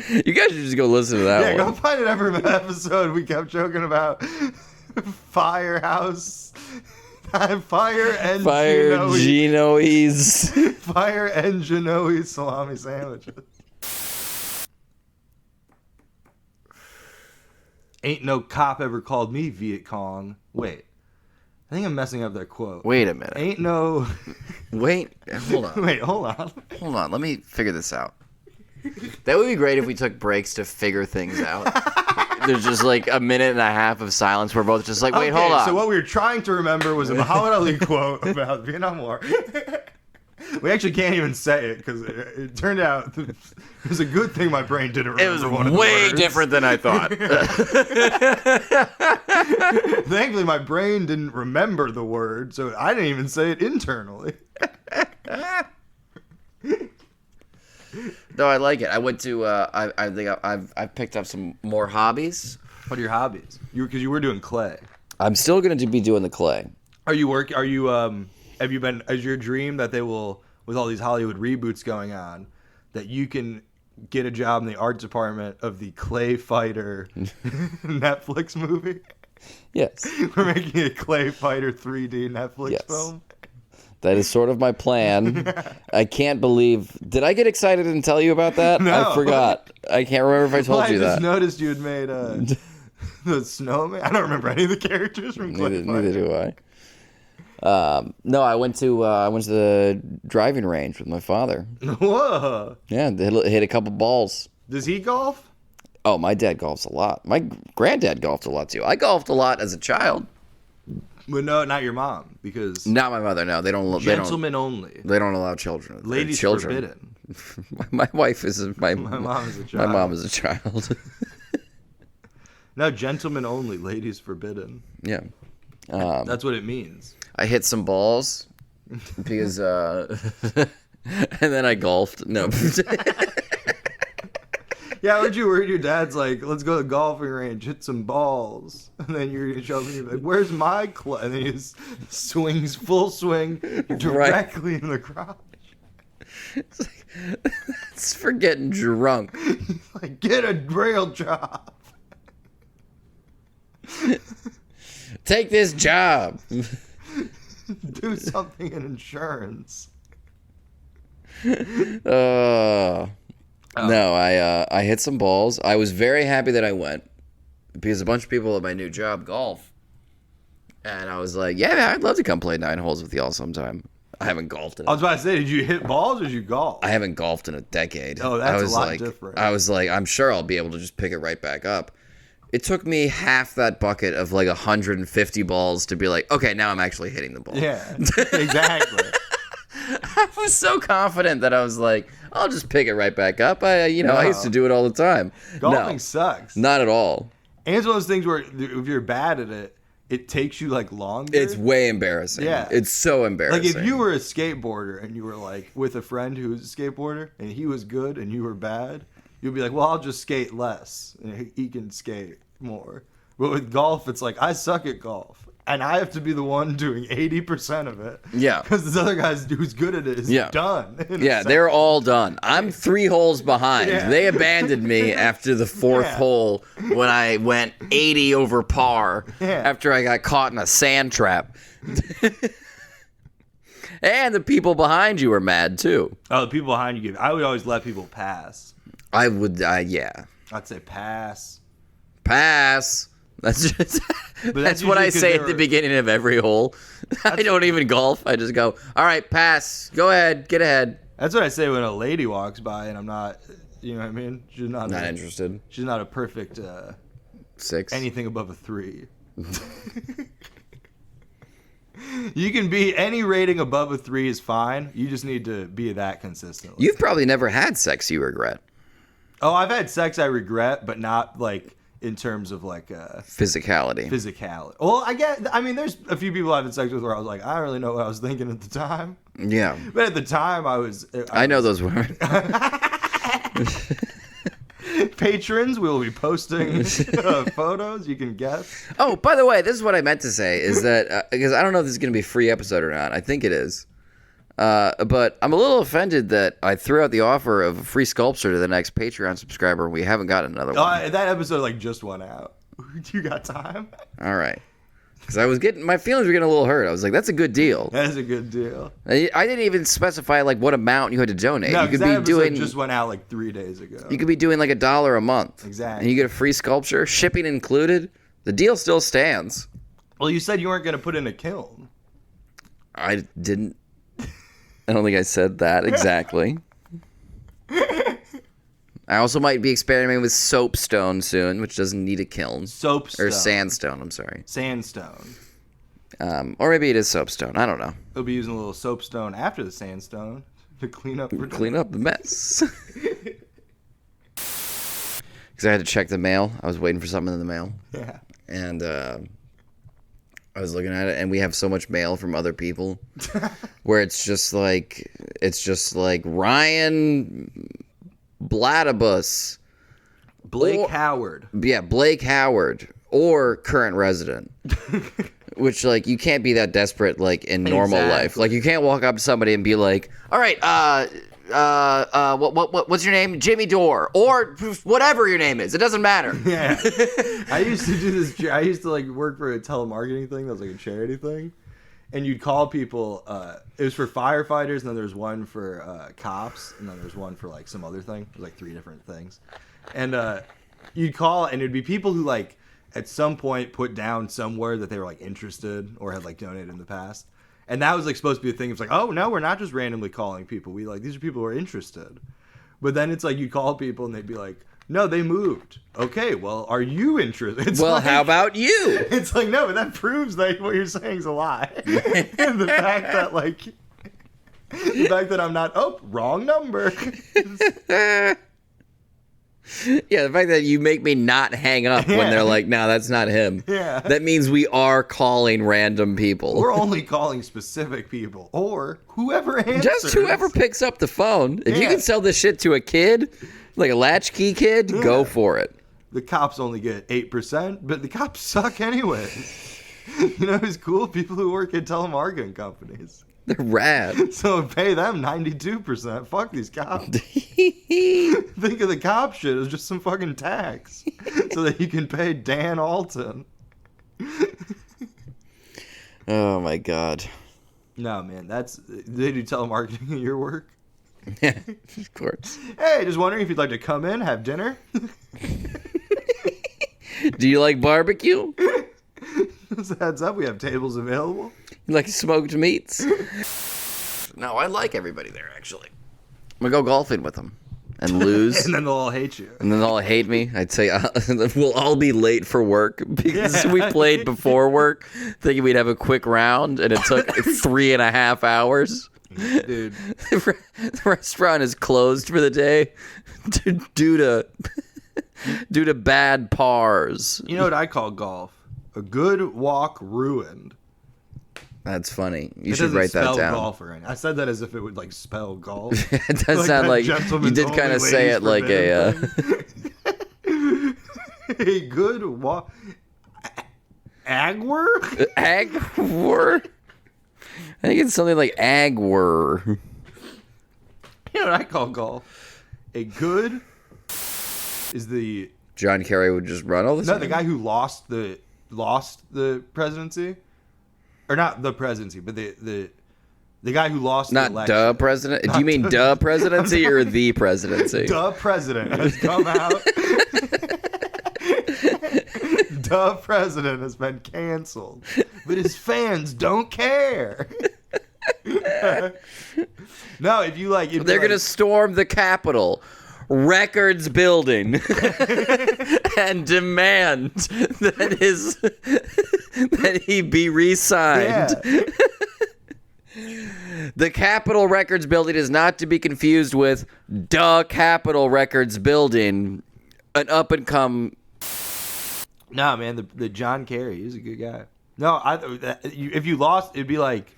You guys should just go listen to that Yeah, one. go find it every episode. We kept joking about Firehouse, Fire and Genoese. Fire and Genoese salami sandwiches. Ain't no cop ever called me Viet Cong. Wait, I think I'm messing up that quote. Wait a minute. Ain't no. Wait, hold on. Wait, hold on. Hold on, let me figure this out. That would be great if we took breaks to figure things out. There's just like a minute and a half of silence. We're both just like, wait, hold on. So what we were trying to remember was a Muhammad Ali quote about the Vietnam War. We actually can't even say it because it turned out it was a good thing my brain didn't remember. It was one of the way words. different than I thought. Thankfully, my brain didn't remember the word, so I didn't even say it internally. No, I like it. I went to. I think I've picked up some more hobbies. What are your hobbies? Because you were doing clay. I'm still going to be doing the clay. Are you work? Are you have you been? Is your dream that they will, with all these Hollywood reboots going on, that you can get a job in the art department of the Clay Fighter Netflix movie? Yes. We're making a Clay Fighter 3D Netflix film. That is sort of my plan. I can't believe. Did I get excited and tell you about that? No. I forgot. I can't remember if I told you I just that. noticed you had made the snowman. I don't remember any of the characters from Clay Fighter. Neither do I. No, I went to the driving range with my father. Whoa. Yeah, hit a couple balls. Does he golf? Oh, my dad golfs a lot. My granddad golfed a lot too. I golfed a lot as a child. Well, no, not your mom, because Not my mother. No, they don't. gentlemen only. They don't allow children. Ladies children. forbidden. My wife is my mom is a child. My mom is a child. No, gentlemen only, ladies forbidden. Yeah. That's what it means. I hit some balls because and then I golfed. No. Yeah, where'd your dad's like, let's go to the golfing range, hit some balls. And then you're going to show up and you're like, where's my club? And then he just swings, full swing, directly in the crotch. It's like, that's for getting drunk. Like, get a real job. Take this job. Do something in insurance. No, I hit some balls. I was very happy that I went because a bunch of people at my new job golf. And I was like, yeah, I'd love to come play 9 holes with y'all sometime. I haven't golfed in I was about to say, did you hit balls or did you golf? I haven't golfed in a decade. Oh, that's a lot like, different. I was like, I'm sure I'll be able to just pick it right back up. It took me half that bucket of like 150 balls to be like, okay, now I'm actually hitting the ball. Yeah, exactly. I was so confident that I was like, I'll just pick it right back up. I used to do it all the time. Golfing No, sucks. not at all. And it's one of those things where if you're bad at it, it takes you like longer. It's way embarrassing. Yeah. It's so embarrassing. Like if you were a skateboarder and you were like with a friend who was a skateboarder and he was good and you were bad, you'd be like, well, I'll just skate less and he can skate more. But with golf, it's like, I suck at golf and I have to be the one doing 80% of it. Yeah. Because this other guy who's good at it is done. Yeah, they're all done. I'm 3 holes behind. Yeah. They abandoned me after the 4th hole when I went 80 over par after I got caught in a sand trap. And the people behind you are mad too. Oh, the people behind you I would always let people pass. I would, yeah. I'd say pass. Pass. That's just that's what usually I 'cause say they at the were- beginning of every hole. I don't even golf. I just go, all right, pass. Go ahead. Get ahead. That's what I say when a lady walks by and I'm not, you know what I mean? She's not interested. She's not a perfect 6. anything above a 3. You can be any rating above a 3 is fine. You just need to be that consistently. You've probably never had sex you regret. Oh, I've had sex I regret, but not like in terms of like Physicality. Well, I mean, there's a few people I've had sex with where I was like, I don't really know what I was thinking at the time. Yeah. But at the time, I know those women. Patrons, we will be posting photos. You can guess. Oh, by the way, this is what I meant to say is that because I don't know if this is going to be a free episode or not. I think it is. But I'm a little offended that I threw out the offer of a free sculpture to the next Patreon subscriber, and we haven't got another one. That episode like just went out. You got time? All right. Because my feelings were getting a little hurt. I was like, that's a good deal. That is a good deal. I didn't even specify like what amount you had to donate. No, you could that be episode doing just went out like 3 days ago. You could be doing like $1 a month. Exactly. And you get a free sculpture, shipping included. The deal still stands. Well, you said you weren't going to put in a kiln. I didn't. I don't think I said that exactly. I also might be experimenting with soapstone soon, which doesn't need a kiln. Soapstone. Or sandstone, I'm sorry. Sandstone. Or maybe it is soapstone. I don't know. They'll be using a little soapstone after the sandstone to clean up the mess. Because I had to check the mail. I was waiting for something in the mail. Yeah. And I was looking at it, and we have so much mail from other people where it's just like Ryan Blatibus. Blake Howard. Yeah, Blake Howard. Or current resident. Which, like, you can't be that desperate, like, in normal life. Like, you can't walk up to somebody and be like, all right, what's your name? Jimmy Dore. Or whatever your name is. It doesn't matter. Yeah. I used to do this. I used to, like, work for a telemarketing thing that was, like, a charity thing. And you'd call people. It was for firefighters, and then there's one for cops, and then there's one for, like, some other thing. There's, like, 3 different things. And you'd call, and it'd be people who, like, at some point put down somewhere that they were like interested or had like donated in the past. And that was like supposed to be a thing. It's like, oh no, we're not just randomly calling people. We like, these are people who are interested. But then it's like you call people and they'd be like, no, they moved. Okay, well, are you interested? It's well, like, how about you? It's like, no, but that proves that what you're saying is a lie. And the fact that like, the fact that I'm not, wrong number. Yeah, the fact that you make me not hang up when they're like, no, that's not him. Yeah. That means we are calling random people. We're only calling specific people or whoever answers. Just whoever picks up the phone. If you can sell this shit to a kid, like a latchkey kid, go for it. The cops only get 8%, but the cops suck anyway. You know who's cool? People who work at telemarketing companies. They're rad. So pay them 92%. Fuck these cops. Think of the cop shit as just some fucking tax so that you can pay Dan Alton. Oh my god. No, man, they do telemarketing at your work? Yeah, of course. Hey, just wondering if you'd like to come in, have dinner? Do you like barbecue? Just a heads up, we have tables available. You like smoked meats? No, I like everybody there, actually. I'm going to go golfing with them and lose. And then they'll all hate you. And then they'll all hate me. I'd say we'll all be late for work because we played before work thinking we'd have a quick round, and it took 3.5 hours. Dude. The restaurant is closed for the day due to bad pars. You know what I call golf? A good walk ruined. That's funny. You should write that down. Golf or anything. I said that as if it would like spell golf. It does sound like you did kind of say it like a a good walk. Agwer? Agwer? I think it's something like agwer. You know what I call golf? A good is the John Kerry would just run all the time. No, the guy who lost the presidency, or not the presidency, but the guy who lost the election. Not the president. Do you mean the presidency or the presidency? The president has come out. The president has been canceled, but his fans don't care. No, if you like, they're gonna storm the Capitol. Records building and demand that he be re-signed. Yeah. The Capitol Records building is not to be confused with the Capitol Records building, an up and come. Nah, man, the John Kerry, he's a good guy. No, if you lost, it'd be like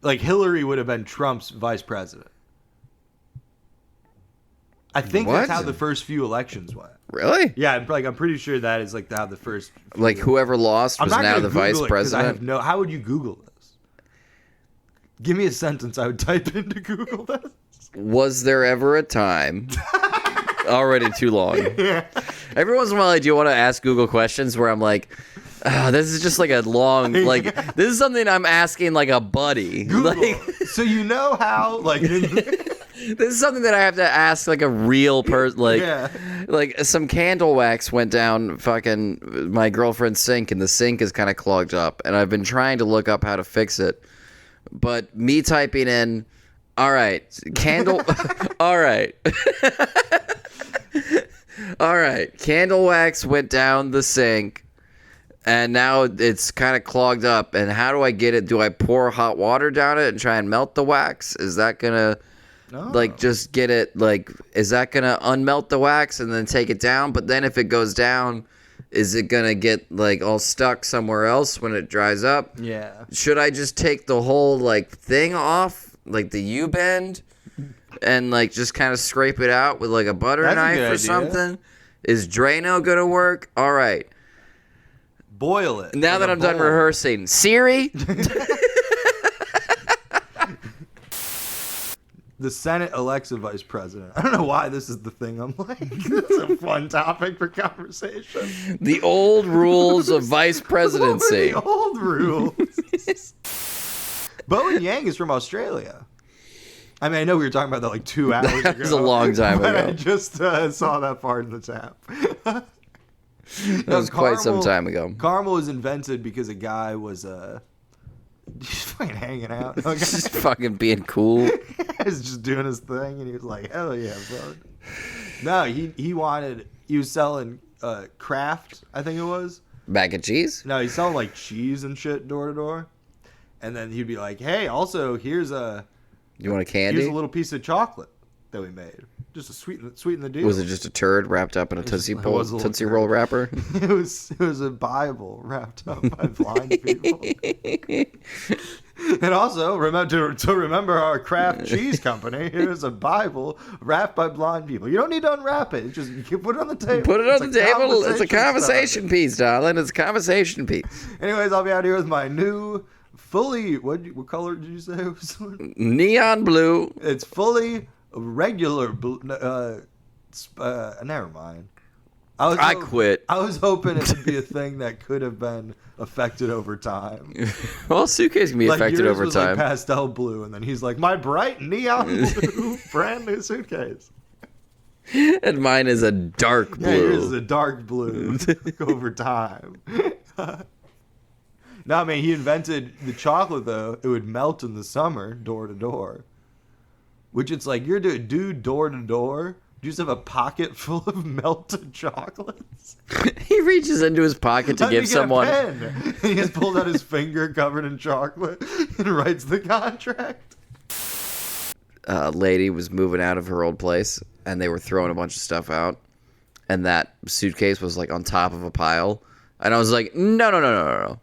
Hillary would have been Trump's vice president. I think that's how the first few elections went. Really? Yeah, I'm pretty sure that is like how the first. Like whoever lost was now the vice president. How would you Google this? Give me a sentence I would type into Google this. Was there ever a time? Already too long. Yeah. Every once in a while, I do want to ask Google questions where I'm like, this is just like a long, like, this is something I'm asking like a buddy. Google. Like, So you know how, like, this is something that I have to ask like a real person. Like, yeah. like some candle wax went down fucking my girlfriend's sink, and the sink is kind of clogged up, and I've been trying to look up how to fix it, but me typing in, all right, candle, all right. All right, candle wax went down the sink, and now it's kind of clogged up. And how do I get it? Do I pour hot water down it and try and melt the wax? Is that gonna, like, just get it, like, is that gonna unmelt the wax and then take it down? But then if it goes down, is it gonna get, like, all stuck somewhere else when it dries up? Yeah. Should I just take the whole, like, thing off, like the U-bend? And, like, just kind of scrape it out with, like, a butter knife or something? Is Drano gonna work? All right. Boil it. Now that I'm done rehearsing. Siri? The Senate elects a vice president. I don't know why this is the thing I'm like. This is a fun topic for conversation. The old rules of vice presidency. The old rules. Bowen Yang is from Australia. I mean, I know we were talking about that like 2 hours ago. That was a long time but ago. I just saw that part in the tap. That was quite some time ago. Caramel was invented because a guy was just fucking hanging out. Okay? Just fucking being cool. He's just doing his thing, and he was like, hell yeah, bro. No, he was selling Kraft, I think it was. Mac and cheese? No, he's selling like cheese and shit door to door. And then he'd be like, hey, also, here's a candy? Here's a little piece of chocolate that we made. Just to sweeten the deal. Was it just a turd wrapped up in a Tootsie turd. Roll wrapper? It was a Bible wrapped up by blind people. And also, remember our Kraft cheese company, here's a Bible wrapped by blind people. You don't need to unwrap it. Just you put it on the table. Put it on the table. It's a conversation piece, darling. It's a conversation piece. Anyways, I'll be out here with my new fully, what color did you say it was? Neon blue. It's fully regular blue. Never mind. I quit. I was hoping it would be a thing that could have been affected over time. Well, suitcase can be like affected yours over was time. Like pastel blue, and then he's like, my bright neon blue brand new suitcase. And mine is a dark blue. Yeah, yours is a dark blue over time. No, I mean, he invented the chocolate, though. It would melt in the summer, door to door. Which it's like, you're doing door to door. You just have a pocket full of melted chocolates. He reaches into his pocket to give someone. And he has pulled out his finger covered in chocolate and writes the contract. A lady was moving out of her old place, and they were throwing a bunch of stuff out. And that suitcase was like on top of a pile. And I was like, no.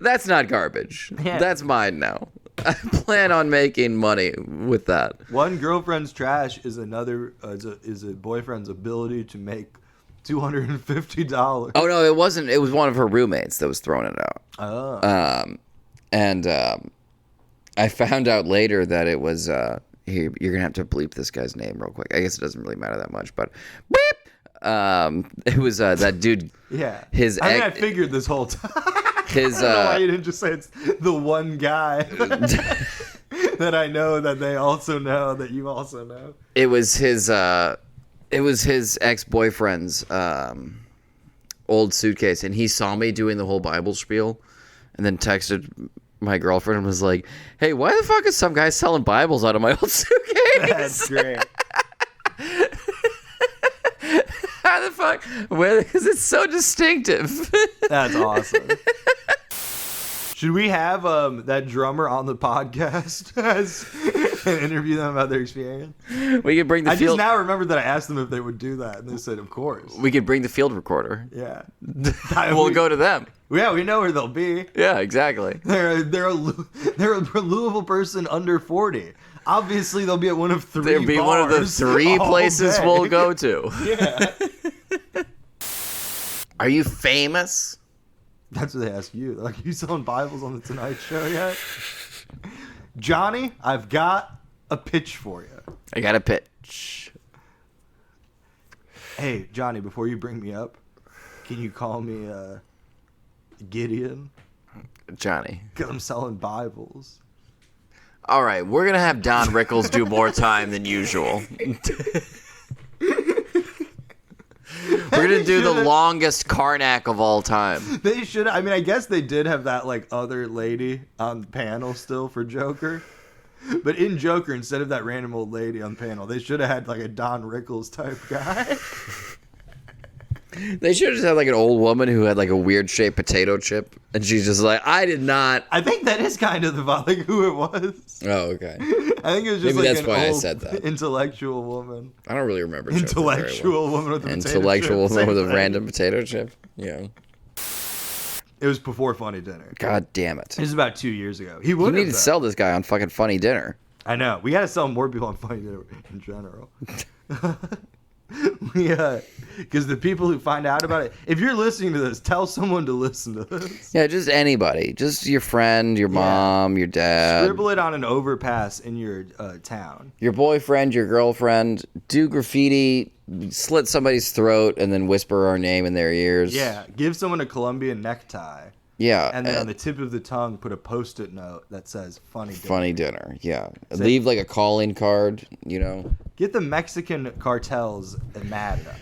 That's not garbage. Yeah. That's mine now. I plan on making money with that. One girlfriend's trash is another is a boyfriend's ability to make $250. Oh no, it wasn't. It was one of her roommates that was throwing it out. Oh. And I found out later that it was. Here, you're gonna have to bleep this guy's name real quick. I guess it doesn't really matter that much, but beep. It was that dude. Yeah. I figured this whole time. I don't know why you didn't just say it's the one guy that I know that they also know that you also know. It was his ex-boyfriend's old suitcase, and he saw me doing the whole Bible spiel, and then texted my girlfriend and was like, "Hey, why the fuck is some guy selling Bibles out of my old suitcase?" That's great. How the fuck? Because it's so distinctive. That's awesome. Should we have that drummer on the podcast and interview them about their experience? We could bring the I field. just now remembered that I asked them if they would do that, and they said, "Of course." We could bring the field recorder. Yeah. We'll go to them. Yeah, we know where they'll be. Yeah, exactly. They're a Louisville person under 40. Obviously, they'll be at one of three. They'll be one of the three places day. we'll go to. Yeah. Are you famous? That's what they ask you. They're like, you selling Bibles on the Tonight Show yet? Johnny, I've got a pitch for you. I got a pitch. Hey, Johnny, before you bring me up, can you call me Gideon? Johnny. Because I'm selling Bibles. All right, we're going to have Don Rickles do more time than usual. We're going to do the longest Karnak of all time. They should. I mean, I guess they did have that, like, other lady on the panel still for Joker. But in Joker, instead of that random old lady on the panel, they should have had, like, a Don Rickles type guy. They should have just had, like, an old woman who had, like, a weird-shaped potato chip. And she's just like, I did not... I think that is kind of like, who it was. Oh, okay. I think it was just Maybe like that's an why I old said that. Intellectual woman. I don't really remember Joker very well. Intellectual woman with a potato chip. Intellectual woman Same with a thing. random potato chip. Yeah. It was before Funny Dinner. God damn it. This is about 2 years ago. He We would need have to sell this guy on fucking Funny Dinner. I know. We got to sell more people on Funny Dinner in general. Because the people who find out about it, if you're listening to this, tell someone to listen to this. Yeah, just anybody. Just your friend, your mom, your dad. Scribble it on an overpass in your town. Your boyfriend, your girlfriend. Do graffiti, slit somebody's throat, and then whisper our name in their ears. Yeah, give someone a Colombian necktie. Yeah. And then on the tip of the tongue, put a Post-it note that says "Funny Dinner." Funny Dinner, yeah. Leave like a calling card, you know. Get the Mexican cartels mad at us.